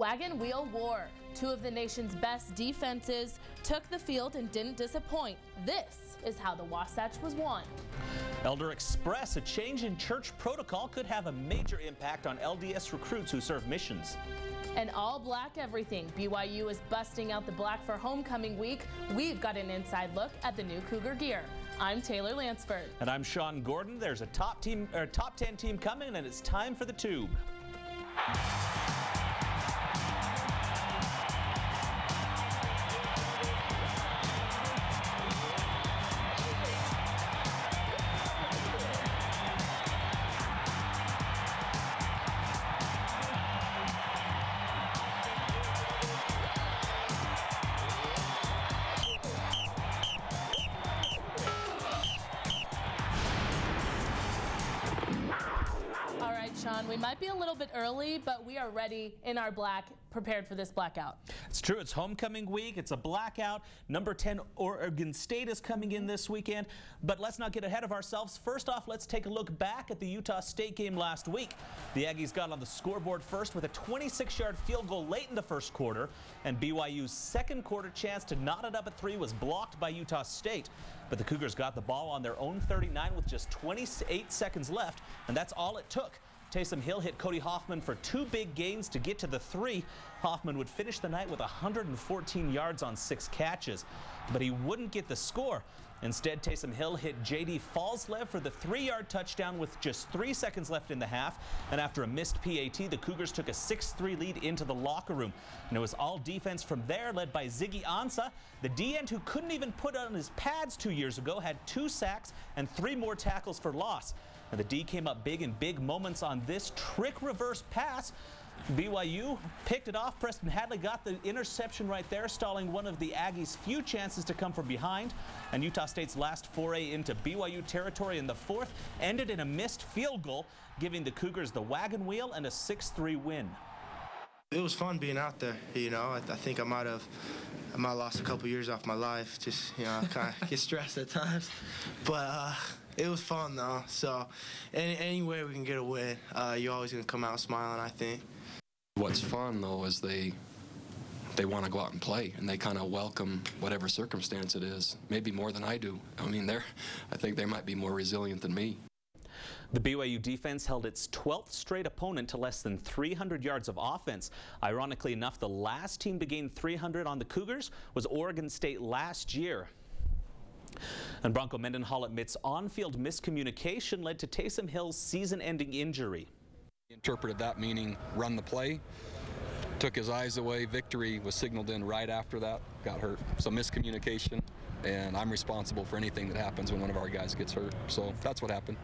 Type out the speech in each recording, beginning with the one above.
Wagon wheel war. Two of the nation's best defenses took the field and didn't disappoint. This is how the Wasatch was won. Elder Express, a change in church protocol could have a major impact on LDS recruits who serve missions. And all black everything. BYU is busting out the black for homecoming week. We've got an inside look at the new Cougar gear. I'm Taylor Lansford. And I'm Sean Gordon. There's a top 10 team coming, and it's time for the Tube. Sean, we might be a little bit early, but we are ready in our black, prepared for this blackout. It's true. It's homecoming week. It's a blackout. Number 10 Oregon State is coming in this weekend. But let's not get ahead of ourselves. First off, let's take a look back at the Utah State game last week. The Aggies got on the scoreboard first with a 26-yard field goal late in the first quarter, and BYU's second quarter chance to knot it up at 3 was blocked by Utah State. But the Cougars got the ball on their own 39 with just 28 seconds left, and that's all it took. Taysom Hill hit Cody Hoffman for 2 big gains to get to the 3. Hoffman would finish the night with 114 yards on 6 catches, but he wouldn't get the score. Instead, Taysom Hill hit J.D. Falslev for the 3-yard touchdown with just 3 seconds left in the half. And after a missed PAT, the Cougars took a 6-3 lead into the locker room. And it was all defense from there, led by Ziggy Ansah. The D-end, who couldn't even put on his pads 2 years ago, had 2 sacks and 3 more tackles for loss. And the D came up big in big moments on this trick reverse pass. BYU picked it off. Preston Hadley got the interception right there, stalling one of the Aggies' few chances to come from behind. And Utah State's last foray into BYU territory in the fourth ended in a missed field goal, giving the Cougars the wagon wheel and a 6-3 win. It was fun being out there. You know, I think I might have lost a couple years off my life. Just, you know, kind of get stressed at times. But it was fun, though. So any way we can get a win, you're always going to come out smiling, I think. What's fun, though, is they want to go out and play, and they kind of welcome whatever circumstance it is, maybe more than I do. I mean, I think they might be more resilient than me. The BYU defense held its 12th straight opponent to less than 300 yards of offense. Ironically enough, the last team to gain 300 on the Cougars was Oregon State last year. And Bronco Mendenhall admits on-field miscommunication led to Taysom Hill's season-ending injury. He interpreted that meaning run the play, took his eyes away, victory was signaled in right after that, got hurt. So miscommunication, and I'm responsible for anything that happens when one of our guys gets hurt. So that's what happened.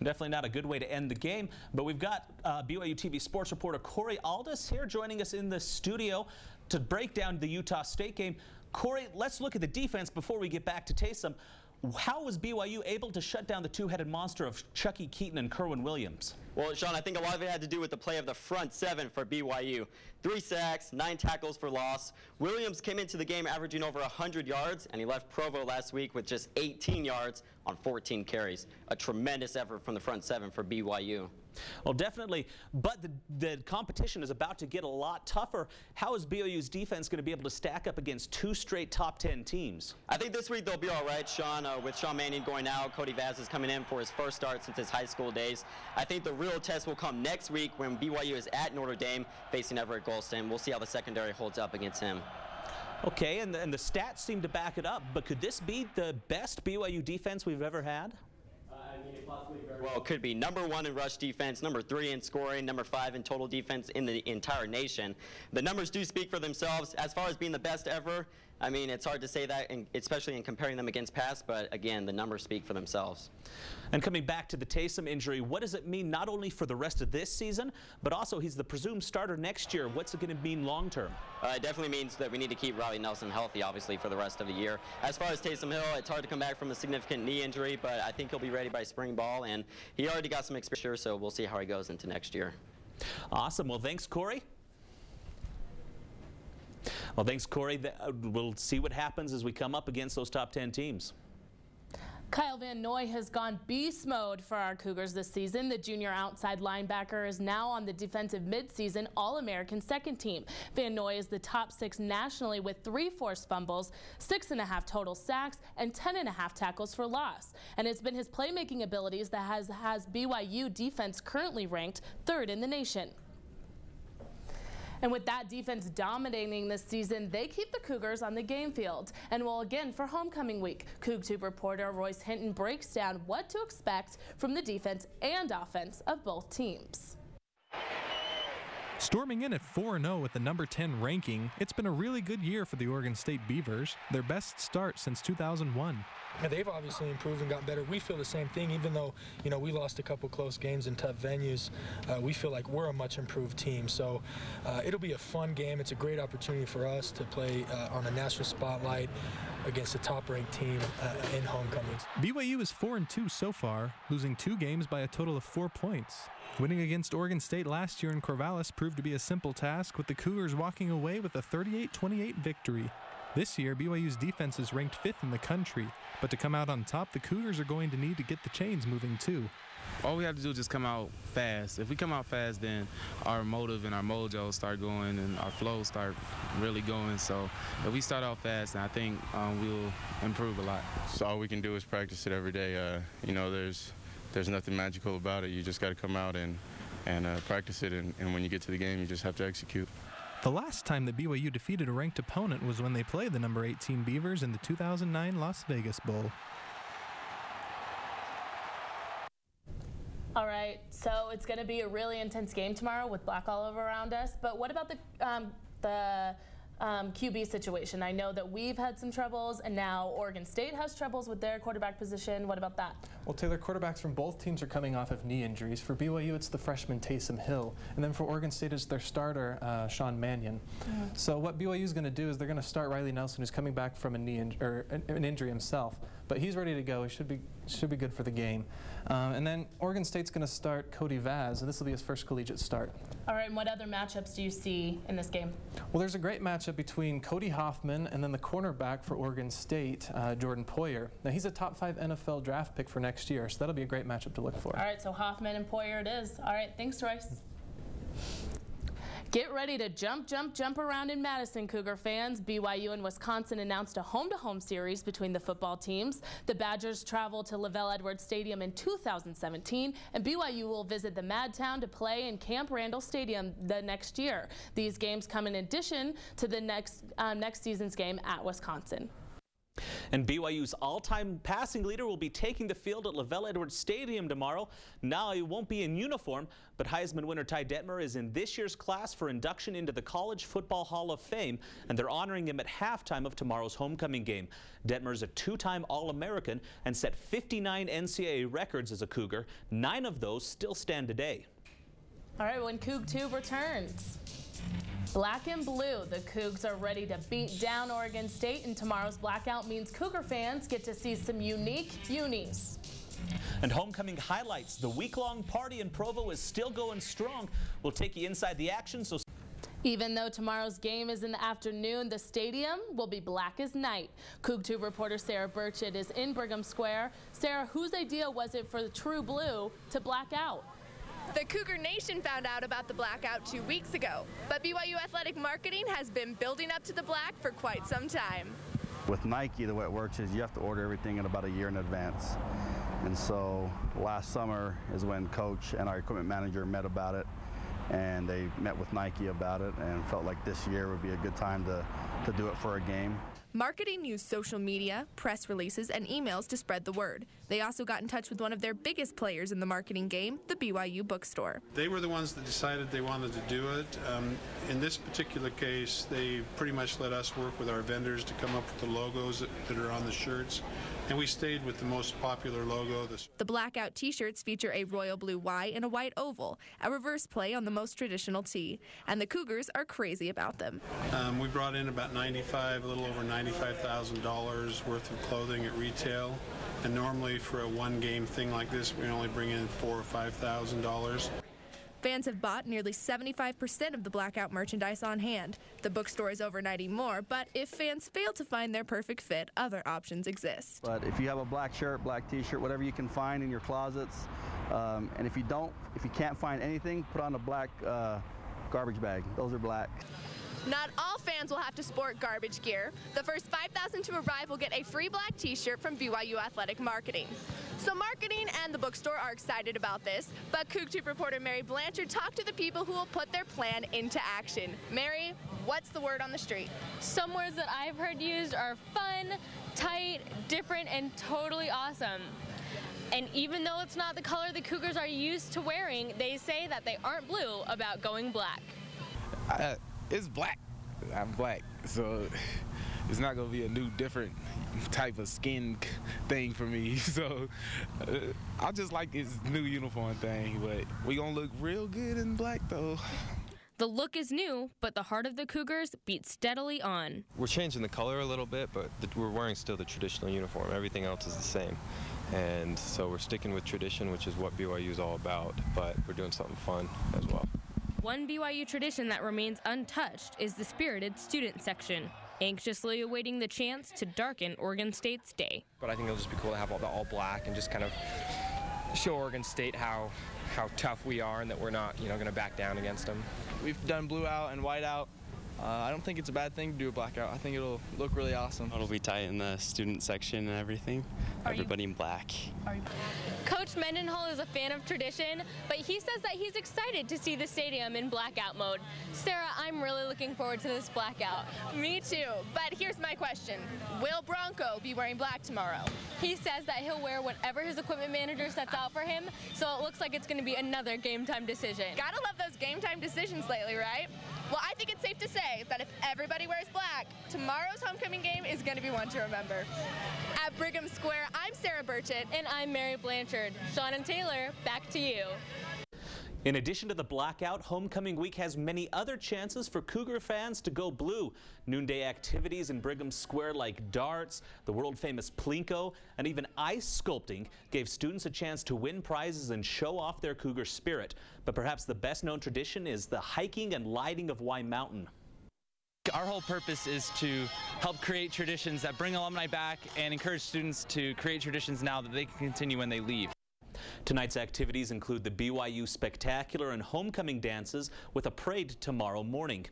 Definitely not a good way to end the game, but we've got BYU TV sports reporter Corey Aldis here joining us in the studio to break down the Utah State game. Corey, let's look at the defense before we get back to Taysom. How was BYU able to shut down the two-headed monster of Chucky Keaton and Kerwin Williams? Well, Sean, I think a lot of it had to do with the play of the front 7 for BYU. 3 sacks, 9 tackles for loss. Williams came into the game averaging over 100 yards, and he left Provo last week with just 18 yards on 14 carries. A tremendous effort from the front 7 for BYU. Well, definitely, but the competition is about to get a lot tougher. How is BYU's defense going to be able to stack up against 2 straight top 10 teams? I think this week they'll be all right, Sean. With Sean Mannion going out, Cody Vaz is coming in for his first start since his high school days. I think the real test will come next week when BYU is at Notre Dame facing Everett Golston. We'll see how the secondary holds up against him. Okay, and the stats seem to back it up, but could this be the best BYU defense we've ever had? Well, it could be number 1 in rush defense, number 3 in scoring, number 5 in total defense in the entire nation. The numbers do speak for themselves. As far as being the best ever, I mean, it's hard to say that, especially in comparing them against past, but again, the numbers speak for themselves. And coming back to the Taysom injury, what does it mean not only for the rest of this season, but also he's the presumed starter next year? What's it going to mean long term? It definitely means that we need to keep Riley Nelson healthy, obviously, for the rest of the year. As far as Taysom Hill, it's hard to come back from a significant knee injury, but I think he'll be ready by spring ball, and he already got some experience, so we'll see how he goes into next year. Awesome. Well, thanks, Corey. Well, thanks, Corey. We'll see what happens as we come up against those top 10 teams. Kyle Van Noy has gone beast mode for our Cougars this season. The junior outside linebacker is now on the defensive midseason All-American second team. Van Noy is the top 6 nationally with 3 forced fumbles, 6.5 total sacks, and 10.5 tackles for loss. And it's been his playmaking abilities that has BYU defense currently ranked 3rd in the nation. And with that defense dominating this season, they keep the Cougars on the game field. And well, again, for homecoming week, CoogTube reporter Royce Hinton breaks down what to expect from the defense and offense of both teams. Storming in at 4-0 with the number 10 ranking, it's been a really good year for the Oregon State Beavers, their best start since 2001. Yeah, they've obviously improved and gotten better. We feel the same thing, even though, we lost a couple close games in tough venues. We feel like we're a much improved team. So it'll be a fun game. It's a great opportunity for us to play on a national spotlight against a top-ranked team in homecomings. BYU is 4-2 so far, losing 2 games by a total of 4 points. Winning against Oregon State last year in Corvallis proved to be a simple task, with the Cougars walking away with a 38-28 victory. This year, BYU's defense is ranked 5th in the country, but to come out on top, the Cougars are going to need to get the chains moving too. All we have to do is just come out fast. If we come out fast, then our motive and our mojo start going and our flow start really going. So if we start out fast, then I think we'll improve a lot. So all we can do is practice it every day. There's nothing magical about it. You just got to come out and practice it, and when you get to the game, you just have to execute. The last time that BYU defeated a ranked opponent was when they played the number 18 Beavers in the 2009 Las Vegas Bowl. All right, so it's going to be a really intense game tomorrow with black all over around us. But what about the QB situation? I know that we've had some troubles, and now Oregon State has troubles with their quarterback position. What about that? Well, Taylor, quarterbacks from both teams are coming off of knee injuries. For BYU, it's the freshman Taysom Hill, and then for Oregon State, it's their starter, Sean Mannion. So what BYU is going to do is they're going to start Riley Nelson, who's coming back from an injury himself, but he's ready to go. He should be good for the game. And then Oregon State's going to start Cody Vaz, and this will be his first collegiate start. All right, and what other matchups do you see in this game? Well, there's a great matchup between Cody Hoffman and then the cornerback for Oregon State, Jordan Poyer. Now, he's a top 5 NFL draft pick for next year, so that'll be a great matchup to look for. All right, so Hoffman and Poyer it is. All right, thanks, Royce. Get ready to jump around in Madison, Cougar fans. BYU and Wisconsin announced a home-to-home series between the football teams. The Badgers travel to LaVell Edwards Stadium in 2017, and BYU will visit the Madtown to play in Camp Randall Stadium the next year. These games come in addition to the next season's game at Wisconsin. And BYU's all-time passing leader will be taking the field at LaVell Edwards Stadium tomorrow. Now he won't be in uniform, but Heisman winner Ty Detmer is in this year's class for induction into the College Football Hall of Fame, and they're honoring him at halftime of tomorrow's homecoming game. Detmer is a 2-time All-American and set 59 NCAA records as a Cougar. 9 of those still stand today. All right, when CoogTube returns. Black and blue, the Cougs are ready to beat down Oregon State, and tomorrow's blackout means Cougar fans get to see some unique unis. And homecoming highlights. The week-long party in Provo is still going strong. We'll take you inside the action. So even though tomorrow's game is in the afternoon, the stadium will be black as night. CoogTube reporter Sarah Burchett is in Brigham Square. Sarah, whose idea was it for the True Blue to black out? The Cougar Nation found out about the blackout 2 weeks ago, but BYU Athletic Marketing has been building up to the black for quite some time. With Nike, the way it works is you have to order everything in about a year in advance. And so last summer is when Coach and our equipment manager met about it, and they met with Nike about it and felt like this year would be a good time to do it for a game. Marketing used social media, press releases, and emails to spread the word. They also got in touch with one of their biggest players in the marketing game, the BYU bookstore. They were the ones that decided they wanted to do it. In this particular case, they pretty much let us work with our vendors to come up with the logos that are on the shirts, and we stayed with the most popular logo. The blackout t-shirts feature a royal blue Y and a white oval, a reverse play on the most traditional tee, and the Cougars are crazy about them. We brought in about a little over $95,000 worth of clothing at retail, and normally for a one-game thing like this, we only bring in $4,000 or $5,000. Fans have bought nearly 75% of the blackout merchandise on hand. The bookstore is overnighting more, but if fans fail to find their perfect fit, other options exist. But if you have a black shirt, black t-shirt, whatever you can find in your closets, and if you can't find anything, put on a black garbage bag. Those are black. Not all fans will have to sport garbage gear. The first 5,000 to arrive will get a free black t-shirt from BYU Athletic Marketing. So marketing and the bookstore are excited about this, but CoogTube reporter Mary Blanchard talked to the people who will put their plan into action. Mary, what's the word on the street? Some words that I've heard used are fun, tight, different, and totally awesome. And even though it's not the color the Cougars are used to wearing, they say that they aren't blue about going black. It's black. I'm black, so it's not gonna be a new, different type of skin thing for me. So I just like this new uniform thing, but we gonna look real good in black though. The look is new, but the heart of the Cougars beats steadily on. We're changing the color a little bit, but we're wearing still the traditional uniform. Everything else is the same. And so we're sticking with tradition, which is what BYU is all about, but we're doing something fun as well. One BYU tradition that remains untouched is the spirited student section, anxiously awaiting the chance to darken Oregon State's day. But I think it'll just be cool to have all black and just kind of show Oregon State how tough we are and that we're not, going to back down against them. We've done blue out and white out. I don't think it's a bad thing to do a blackout. I think it'll look really awesome. It'll be tight in the student section and everything. Everybody in black. Coach Mendenhall is a fan of tradition, but he says that he's excited to see the stadium in blackout mode. Sarah, I'm really looking forward to this blackout. Me too, but here's my question. Will Bronco be wearing black tomorrow? He says that he'll wear whatever his equipment manager sets out for him, so it looks like it's going to be another game time decision. Gotta love those game time decisions lately, right? Well, I think it's safe to say that if everybody wears black, tomorrow's homecoming game is going to be one to remember. At Brigham Square, I'm Sarah Burchett. And I'm Mary Blanchard. Sean and Taylor, back to you. In addition to the blackout, homecoming week has many other chances for Cougar fans to go blue. Noonday activities in Brigham Square like darts, the world-famous Plinko, and even ice sculpting gave students a chance to win prizes and show off their Cougar spirit. But perhaps the best-known tradition is the hiking and lighting of Y Mountain. Our whole purpose is to help create traditions that bring alumni back and encourage students to create traditions now that they can continue when they leave. Tonight's activities include the BYU Spectacular and homecoming dances with a parade tomorrow morning.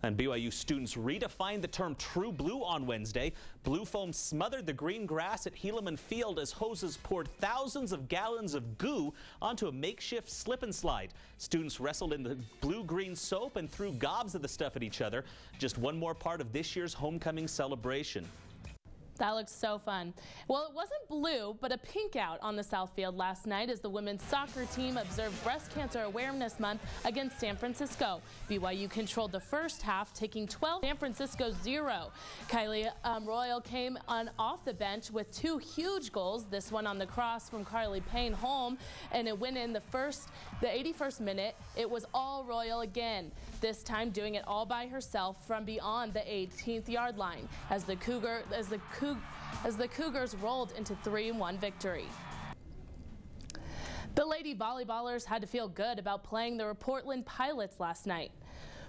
And BYU students redefined the term true blue on Wednesday. Blue foam smothered the green grass at Helaman Field as hoses poured thousands of gallons of goo onto a makeshift slip and slide. Students wrestled in the blue-green soap and threw gobs of the stuff at each other. Just one more part of this year's homecoming celebration. That looks so fun. Well, it wasn't blue, but a pink out on the South Field last night as the women's soccer team observed Breast Cancer Awareness Month against San Francisco. BYU controlled the first half, taking 12, San Francisco 0. Kylie Royal came on off the bench with 2 huge goals, this one on the cross from Carly Payne home, and it went in the 81st minute. It was all Royal again, this time doing it all by herself from beyond the 18th yard line as the Cougars rolled into 3-1 victory. The Lady Volleyballers had to feel good about playing the Portland Pilots last night.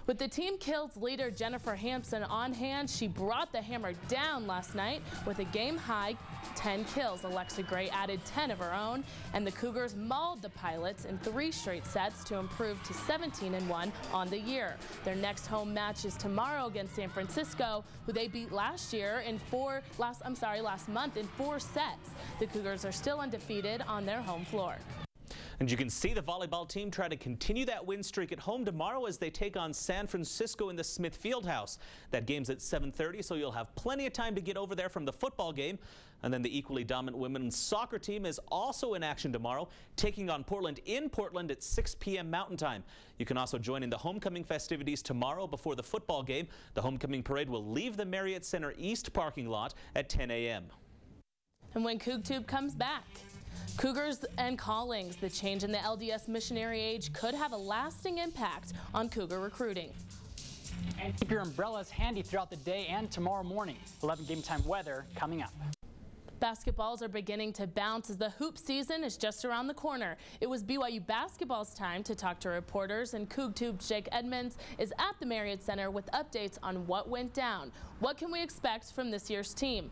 With the team Kills leader Jennifer Hampson on hand, she brought the hammer down last night with a game-high 10 kills. Alexa Gray added 10 of her own, and the Cougars mauled the Pilots in 3 straight sets to improve to 17-1 on the year. Their next home match is tomorrow against San Francisco, who they beat last month in 4 sets. The Cougars are still undefeated on their home floor. And you can see the volleyball team try to continue that win streak at home tomorrow as they take on San Francisco in the Smith Fieldhouse. That game's at 7:30, so you'll have plenty of time to get over there from the football game. And then the equally dominant women's soccer team is also in action tomorrow, taking on Portland in Portland at 6 p.m. Mountain Time. You can also join in the homecoming festivities tomorrow before the football game. The homecoming parade will leave the Marriott Center East parking lot at 10 a.m. And when CoogTube comes back, Cougars and callings, the change in the LDS missionary age could have a lasting impact on Cougar recruiting. And keep your umbrellas handy throughout the day and tomorrow morning. 11 game time weather coming up. Basketballs are beginning to bounce as the hoop season is just around the corner. It was BYU basketball's time to talk to reporters, and CoogTube's Jake Edmonds is at the Marriott Center with updates on what went down. What can we expect from this year's team?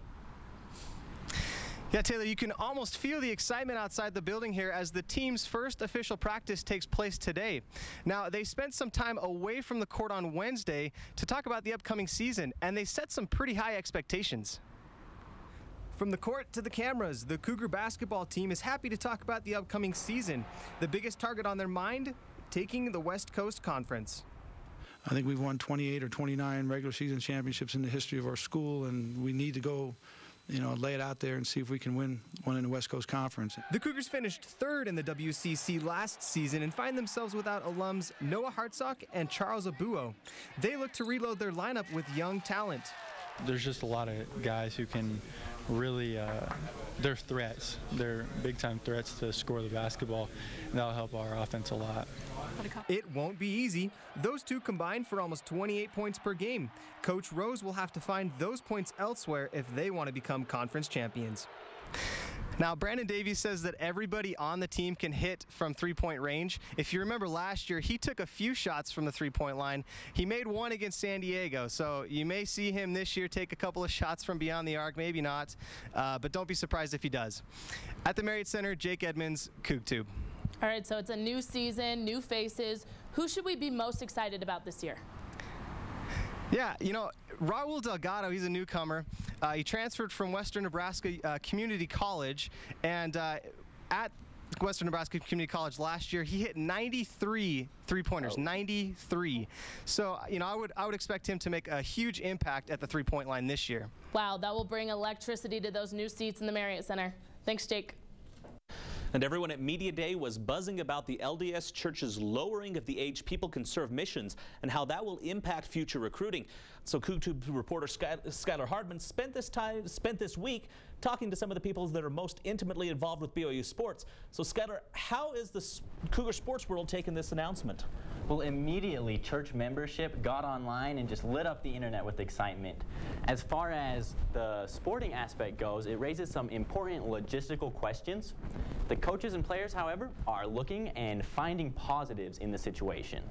Yeah, Taylor, you can almost feel the excitement outside the building here as the team's first official practice takes place today. Now, they spent some time away from the court on Wednesday to talk about the upcoming season, and they set some pretty high expectations. From the court to the cameras, the Cougar basketball team is happy to talk about the upcoming season. The biggest target on their mind, taking the West Coast Conference. I think we've won 28 or 29 regular season championships in the history of our school, and we need to go, lay it out there and see if we can win one in the West Coast Conference. The Cougars finished third in the WCC last season and find themselves without alums Noah Hartsock and Charles Abuo. They look to reload their lineup with young talent. There's just a lot of guys who can really, they're threats. They're big-time threats to score the basketball, and that'll help our offense a lot. It won't be easy. Those two combined for almost 28 points per game. Coach Rose will have to find those points elsewhere if they want to become conference champions. Now, Brandon Davies says that everybody on the team can hit from three-point range. If you remember last year, he took a few shots from the three-point line. He made one against San Diego, so you may see him this year take a couple of shots from beyond the arc, maybe not, but don't be surprised if he does. At the Marriott Center, Jake Edmonds, CoogTube. All right, so it's a new season, new faces. Who should we be most excited about this year? Yeah, Raul Delgado, he's a newcomer. He transferred from Western Nebraska Community College, and at Western Nebraska Community College last year, he hit 93 three-pointers, 93. So, I would expect him to make a huge impact at the three-point line this year. Wow, that will bring electricity to those new seats in the Marriott Center. Thanks, Jake. And everyone at Media Day was buzzing about the LDS Church's lowering of the age people can serve missions and how that will impact future recruiting. So CoogTube reporter Skylar Hardman spent this week talking to some of the people that are most intimately involved with BYU sports. So Skylar, how is the Cougar sports world taking this announcement? Well, immediately church membership got online and just lit up the internet with excitement. As far as the sporting aspect goes, it raises some important logistical questions. The coaches and players, however, are looking and finding positives in the situation.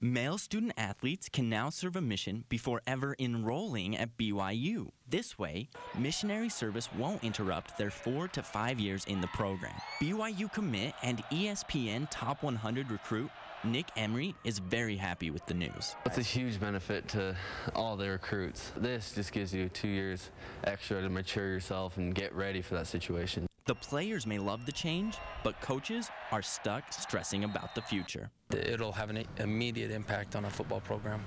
Male student athletes can now serve a mission before ever enrolling at BYU. This way, missionary service won't interrupt their 4 to 5 years in the program. BYU commit and ESPN Top 100 recruit Nick Emery is very happy with the news. It's a huge benefit to all the recruits. This just gives you 2 years extra to mature yourself and get ready for that situation. The players may love the change, but coaches are stuck stressing about the future. It'll have an immediate impact on our football program.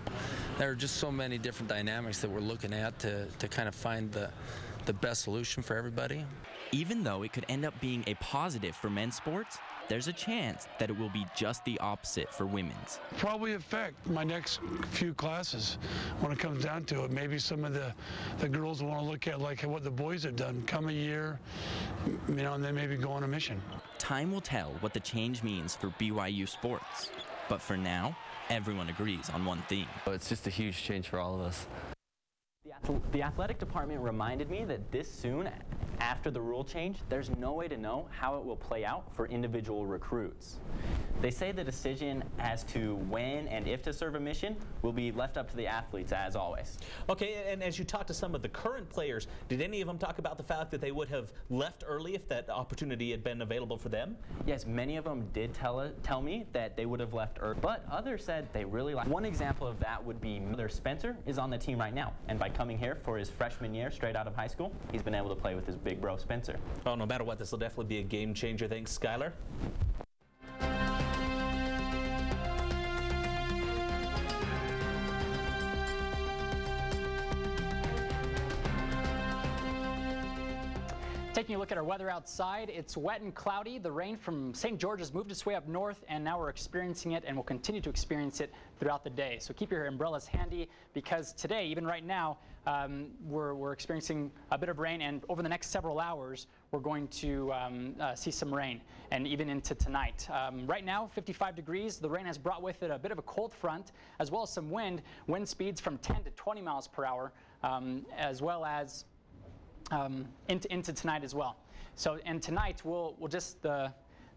There are just so many different dynamics that we're looking at to kind of find the best solution for everybody. Even though it could end up being a positive for men's sports, there's a chance that it will be just the opposite for women's. Probably affect my next few classes when it comes down to it. Maybe some of the girls want to look at like what the boys have done, come a year, and then maybe go on a mission. Time will tell what the change means for BYU sports. But for now, everyone agrees on one thing. It's just a huge change for all of us. The athletic department reminded me that this soon, after the rule change, there's no way to know how it will play out for individual recruits. They say the decision as to when and if to serve a mission will be left up to the athletes, as always. Okay, and as you talk to some of the current players, did any of them talk about the fact that they would have left early if that opportunity had been available for them? Yes, many of them did tell me that they would have left early, but others said they really liked. One example of that would be Mother Spencer is on the team right now, and by coming here for his freshman year straight out of high school, he's been able to play with his big bro Spencer. Oh, no matter what, this will definitely be a game changer. Thanks, Skylar. Taking a look at our weather outside, it's wet and cloudy. The rain from St. George has moved its way up north, and now we're experiencing it and will continue to experience it throughout the day. So keep your umbrellas handy, because today, even right now, we're experiencing a bit of rain, and over the next several hours, we're going to see some rain, and even into tonight. Right now, 55 degrees. The rain has brought with it a bit of a cold front, as well as some wind speeds from 10 to 20 miles per hour, as well as into tonight as well. So, and tonight we'll just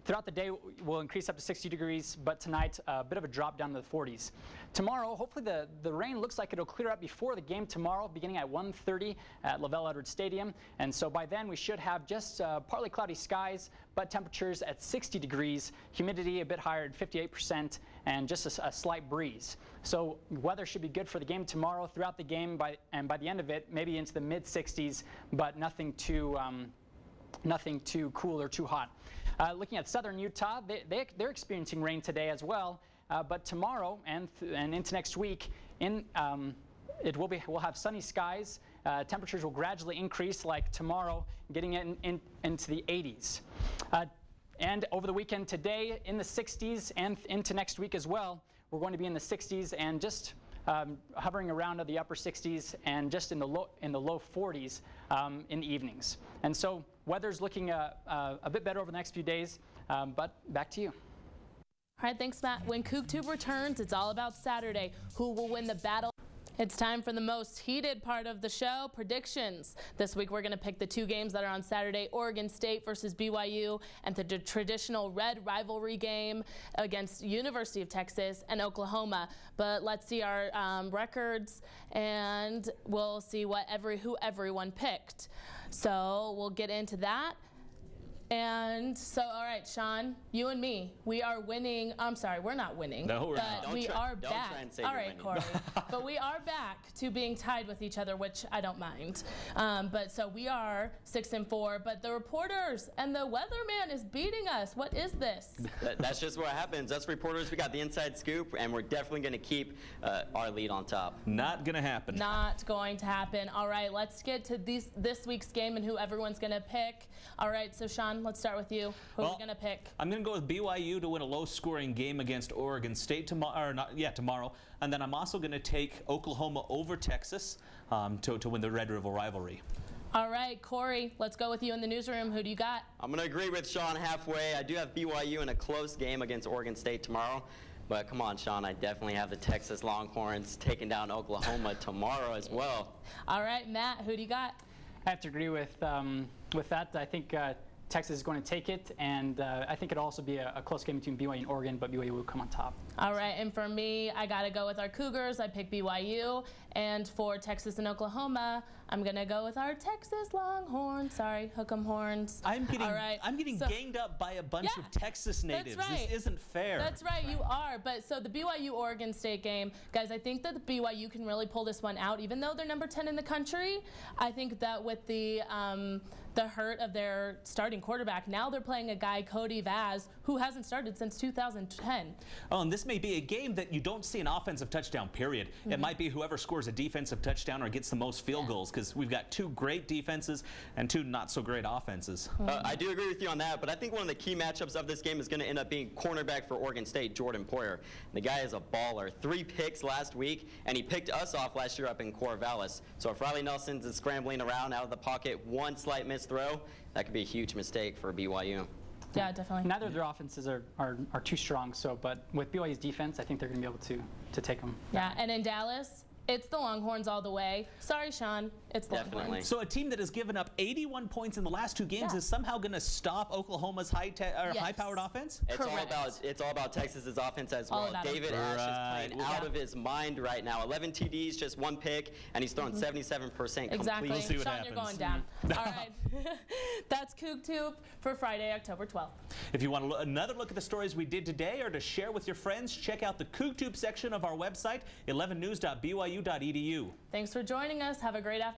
throughout the day we'll increase up to 60 degrees, but tonight a bit of a drop down to the 40s. Tomorrow, hopefully the rain looks like it'll clear up before the game tomorrow, beginning at 1:30 at Lavelle Edwards Stadium. And so by then we should have just partly cloudy skies, but temperatures at 60 degrees, humidity a bit higher at 58%, and just a slight breeze. So weather should be good for the game tomorrow. Throughout the game, by the end of it, maybe into the mid-60s, but nothing too cool or too hot. Looking at southern Utah, they're experiencing rain today as well, but tomorrow and into next week, we'll have sunny skies. Temperatures will gradually increase, like tomorrow, getting into the 80s. And over the weekend today, in the 60s, and into next week as well, we're going to be in the 60s and just hovering around the upper 60s and just in the low 40s in the evenings. And so weather's looking a bit better over the next few days, but back to you. All right, thanks, Matt. When CoogTube returns, it's all about Saturday. Who will win the battle? It's time for the most heated part of the show, predictions. This week we're going to pick the two games that are on Saturday, Oregon State versus BYU, and the traditional red rivalry game against University of Texas and Oklahoma. But let's see our records, and we'll see who everyone picked. So we'll get into that. And so, all right, Sean, you and me, we are winning. I'm sorry, we're not winning. No, we're not. We are back. Don't try and say all you're right, winning. Corey. But we are back to being tied with each other, which I don't mind. But so we are 6-4. But the reporters and the weatherman is beating us. What is this? That's just what happens. Us reporters, we got the inside scoop, and we're definitely going to keep our lead on top. Not going to happen. Not going to happen. All right, let's get to this week's game and who everyone's going to pick. All right, so Sean, let's start with you. Who are we going to pick? I'm going to go with BYU to win a low-scoring game against Oregon State tomorrow. And then I'm also going to take Oklahoma over Texas to win the Red River rivalry. All right, Corey, let's go with you in the newsroom. Who do you got? I'm going to agree with Sean halfway. I do have BYU in a close game against Oregon State tomorrow. But come on, Sean, I definitely have the Texas Longhorns taking down Oklahoma tomorrow as well. All right, Matt, who do you got? I have to agree with that. I think Texas is going to take it, and I think it'll also be a close game between BYU and Oregon, but BYU will come on top. All right, and for me, I got to go with our Cougars. I pick BYU, and for Texas and Oklahoma, I'm going to go with our Texas Longhorns. Sorry, Hook 'em Horns. I'm getting ganged up by a bunch of Texas natives. That's right. This isn't fair. That's right, you are. But so the BYU-Oregon State game, guys, I think that the BYU can really pull this one out. Even though they're number 10 in the country, I think that with the hurt of their starting quarterback, now they're playing a guy, Cody Vaz, who hasn't started since 2010. Oh, and this may be a game that you don't see an offensive touchdown, period. Mm-hmm. It might be whoever scores a defensive touchdown or gets the most field goals, because we've got two great defenses and two not-so-great offenses. I do agree with you on that, but I think one of the key matchups of this game is going to end up being cornerback for Oregon State, Jordan Poyer. The guy is a baller. 3 picks last week, and he picked us off last year up in Corvallis. So if Riley Nelson's is scrambling around out of the pocket, one slight missed throw, that could be a huge mistake for BYU. Yeah, definitely. Neither of their offenses are too strong, but with BYU's defense, I think they're going to be able to take them. Yeah, and in Dallas, it's the Longhorns all the way. Sorry, Sean. It's the Longhorns. So a team that has given up 81 points in the last 2 games is somehow going to stop Oklahoma's high-powered offense? It's all about Texas's offense as well. David Ash is playing out of his mind right now. 11 TDs, just 1 pick, and he's thrown 77% complete. Exactly. We'll see what Sean, happens. You're going down. All right. That's CoogTube for Friday, October 12th. If you want another look at the stories we did today or to share with your friends, check out the CoogTube section of our website, 11news.byu.edu. Thanks for joining us. Have a great afternoon.